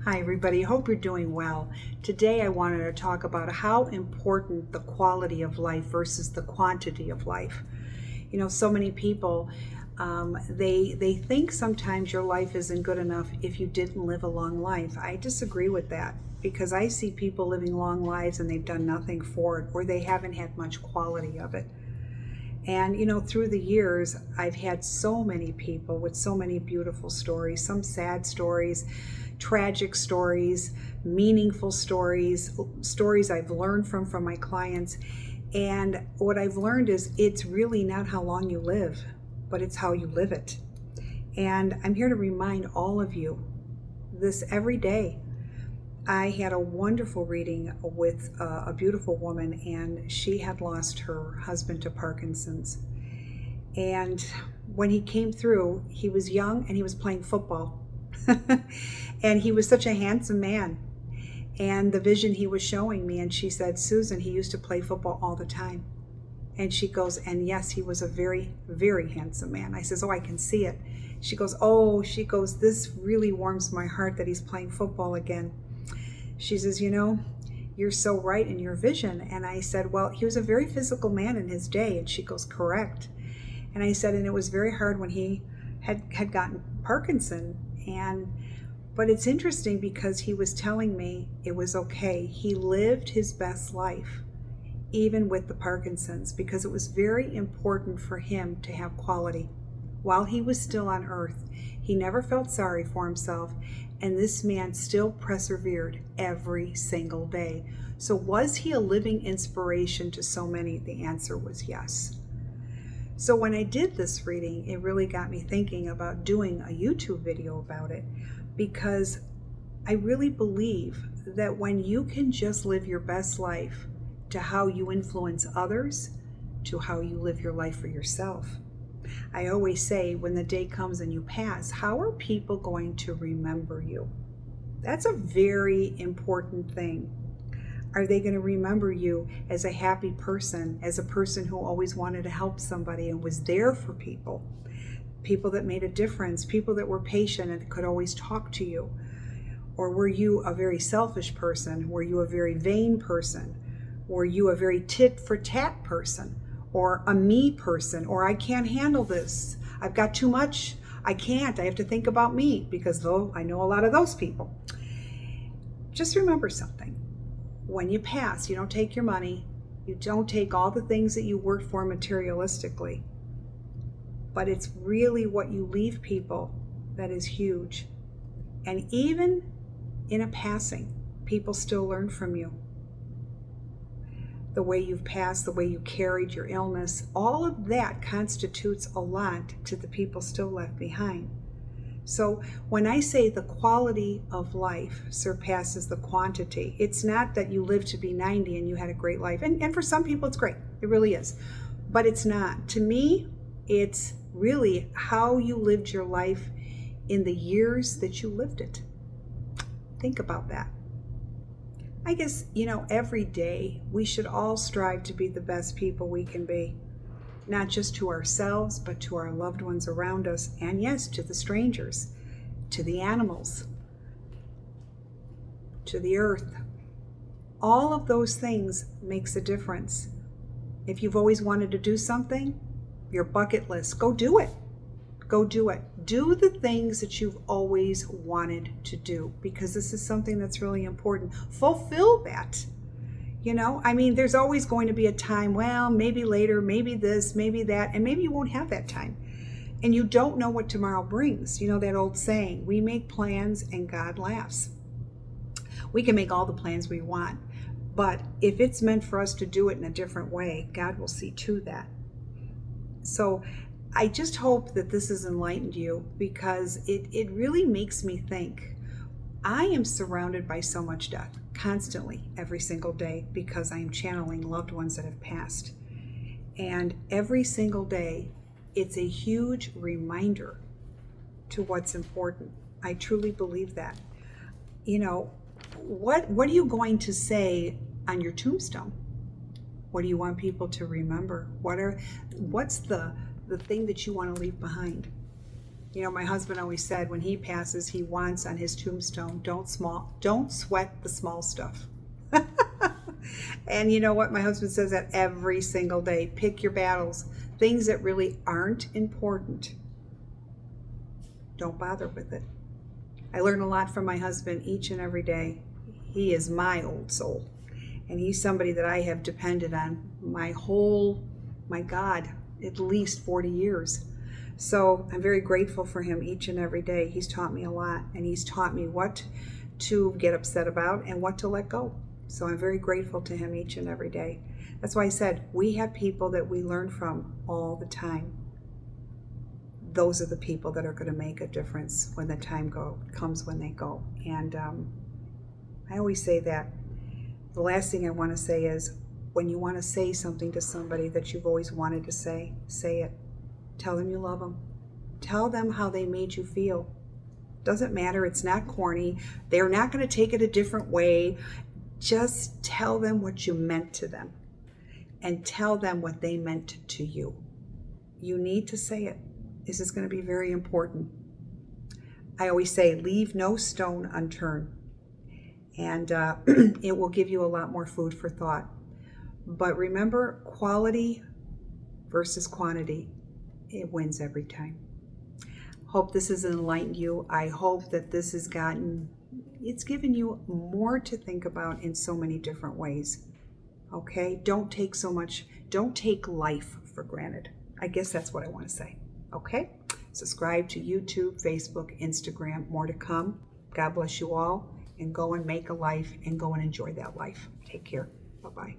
Hi everybody, hope you're doing well. Today I wanted to talk about how important the quality of life versus the quantity of life. So many people, they think sometimes your life isn't good enough if you didn't live a long life. I disagree with that because I see people living long lives and they've done nothing for it, or they haven't had much quality of it. And through the years, I've had so many people with so many beautiful stories, some sad stories, tragic stories, meaningful stories, stories I've learned from my clients. And what I've learned is it's really not how long you live, but it's how you live it. And I'm here to remind all of you this every day. I had a wonderful reading with a beautiful woman, and she had lost her husband to Parkinson's. And when he came through, he was young and he was playing football. And he was such a handsome man. And the vision he was showing me, and she said, "Susan, he used to play football all the time." And she goes, "And yes, he was a very, very handsome man." I says, "Oh, I can see it." She goes, "This really warms my heart that he's playing football again." She says, "You're so right in your vision." And I said, "Well, he was a very physical man in his day." And she goes, "Correct." And I said, "And it was very hard when he had gotten Parkinson." But it's interesting because he was telling me it was okay. He lived his best life, even with the Parkinson's, because it was very important for him to have quality. While he was still on earth, he never felt sorry for himself, and this man still persevered every single day. So was he a living inspiration to so many? The answer was yes. So when I did this reading, it really got me thinking about doing a YouTube video about it, because I really believe that when you can just live your best life to how you influence others, to how you live your life for yourself. I always say, when the day comes and you pass, how are people going to remember you? That's a very important thing. Are they going to remember you as a happy person, as a person who always wanted to help somebody and was there for people? People that made a difference, people that were patient and could always talk to you? Or were you a very selfish person? Were you a very vain person? Were you a very tit-for-tat person? Or a me person? Or I can't handle this. I've got too much. I can't. I have to think about me, because though I know a lot of those people. Just remember something. When you pass, you don't take your money. You don't take all the things that you worked for materialistically. But it's really what you leave people that is huge. And even in a passing, people still learn from you. The way you've passed, the way you carried your illness, all of that constitutes a lot to the people still left behind. So when I say the quality of life surpasses the quantity, it's not that you lived to be 90 and you had a great life. And for some people it's great. It really is. But it's not. To me, it's really how you lived your life in the years that you lived it. Think about that. I guess, every day we should all strive to be the best people we can be. Not just to ourselves, but to our loved ones around us, and yes, to the strangers, to the animals, to the earth. All of those things makes a difference. If you've always wanted to do something, your bucket list, go do it. Go do it. Do the things that you've always wanted to do, because this is something that's really important. Fulfill that. There's always going to be a time, well, maybe later, maybe this, maybe that, and maybe you won't have that time. And you don't know what tomorrow brings. That old saying, we make plans and God laughs. We can make all the plans we want, but if it's meant for us to do it in a different way, God will see to that. So I just hope that this has enlightened you, because it really makes me think. I am surrounded by so much death constantly every single day, because I am channeling loved ones that have passed. And every single day, it's a huge reminder to what's important. I truly believe that. What are you going to say on your tombstone? What do you want people to remember? What's the thing that you want to leave behind? You know, my husband always said when he passes, he wants on his tombstone, don't sweat the small stuff. And you know what? My husband says that every single day. Pick your battles. Things that really aren't important, don't bother with it. I learn a lot from my husband each and every day. He is my old soul. And he's somebody that I have depended on my God, at least 40 years. So I'm very grateful for him each and every day. He's taught me a lot, and he's taught me what to get upset about and what to let go. So I'm very grateful to him each and every day. That's why I said we have people that we learn from all the time. Those are the people that are going to make a difference when the time comes when they go. And I always say that. The last thing I want to say is, when you want to say something to somebody that you've always wanted to say it. Tell them you love them. Tell them how they made you feel. Doesn't matter. It's not corny. They're not going to take it a different way. Just tell them what you meant to them, and tell them what they meant to you. You need to say it. This is going to be very important. I always say, leave no stone unturned, and it will give you a lot more food for thought. But remember, quality versus quantity, it wins every time. Hope this has enlightened you. I hope that this has it's given you more to think about in so many different ways. Okay? Don't take life for granted. I guess that's what I want to say. Okay? Subscribe to YouTube, Facebook, Instagram, more to come. God bless you all, and go and make a life and go and enjoy that life. Take care. Bye-bye.